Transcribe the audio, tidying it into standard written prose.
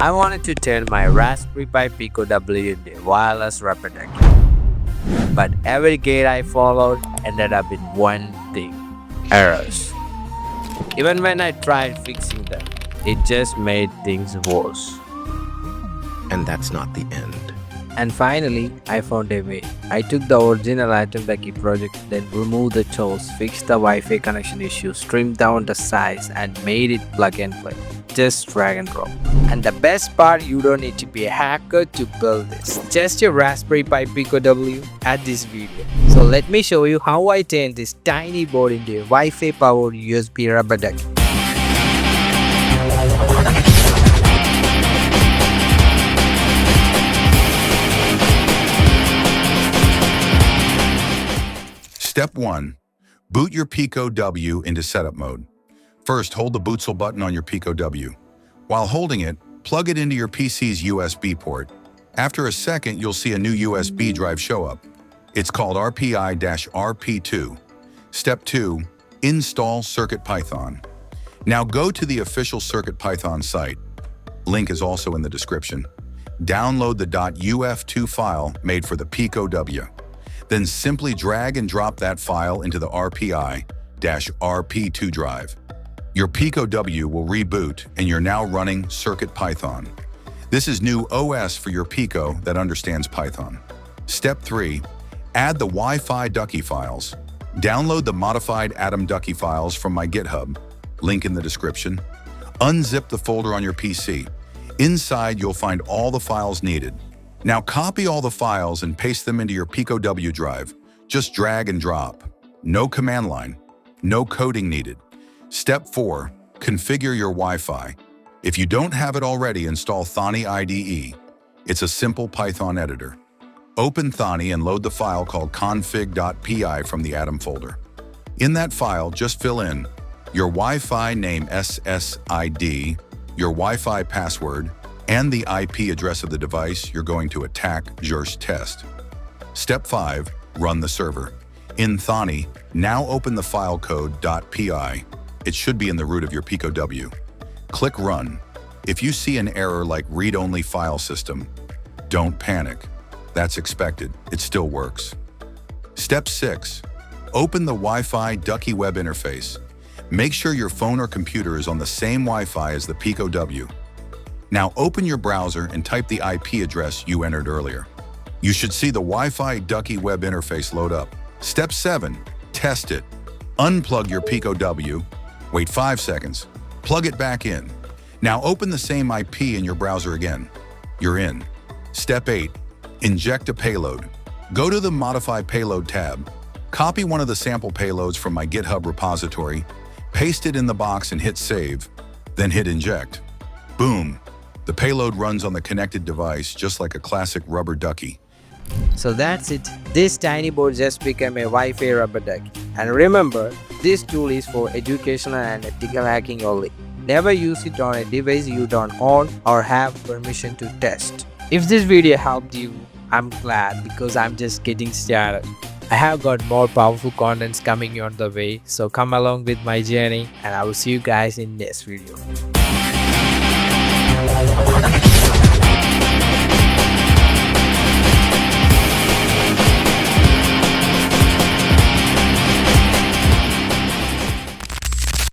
I wanted to turn my Raspberry Pi Pico W into a wireless rubber ducky. But every gate I followed ended up in one thing: errors. Even when I tried fixing them, it just made things worse. And that's not the end. And finally, I found a way. I took the original Atom Ducky project, then removed the tools, fixed the Wi-Fi connection issues, trimmed down the size, and made it plug and play. Just drag and drop. And the best part, you don't need to be a hacker to build this. Just your Raspberry Pi Pico W at this video. So let me show you how I turned this tiny board into a Wi-Fi powered USB rubber ducky. Step 1. Boot your Pico W into setup mode. First, hold the BOOTSEL button on your Pico W. While holding it, plug it into your PC's USB port. After a second, you'll see a new USB drive show up. It's called RPI-RP2. Step 2. Install CircuitPython. Now go to the official CircuitPython site. Link is also in the description. Download the .UF2 file made for the Pico W. Then simply drag and drop that file into the RPI-RP2 drive. Your Pico W will reboot and you're now running CircuitPython. This is new OS for your Pico that understands Python. Step 3. Add the Wi-Fi Ducky files. Download the modified Atom Ducky files from my GitHub, link in the description. Unzip the folder on your PC. Inside, you'll find all the files needed. Now copy all the files and paste them into your Pico W drive. Just drag and drop. No command line. No coding needed. Step 4. Configure your Wi-Fi. If you don't have it already, install Thonny IDE. It's a simple Python editor. Open Thonny and load the file called config.py from the Atom folder. In that file, just fill in your Wi-Fi name SSID, your Wi-Fi password, and the IP address of the device you're going to attack test. Step 5. Run the server. In Thonny, now open the file code .py. It should be in the root of your Pico W. Click Run. If you see an error like read-only file system, don't panic. That's expected. It still works. Step 6. Open the Wi-Fi Ducky web interface. Make sure your phone or computer is on the same Wi-Fi as the Pico W. Now open your browser and type the IP address you entered earlier. You should see the Wi-Fi Ducky web interface load up. Step 7. Test it. Unplug your Pico W. Wait 5 seconds. Plug it back in. Now open the same IP in your browser again. You're in. Step 8. Inject a payload. Go to the Modify Payload tab. Copy one of the sample payloads from my GitHub repository, paste it in the box and hit Save, then hit Inject. Boom! The payload runs on the connected device just like a classic rubber ducky. So that's it. This tiny board just became a Wi-Fi rubber ducky. And remember, this tool is for educational and ethical hacking only. Never use it on a device you don't own or have permission to test. If this video helped you, I'm glad because I'm just getting started. I have got more powerful contents coming on the way, so come along with my journey and I will see you guys in next video.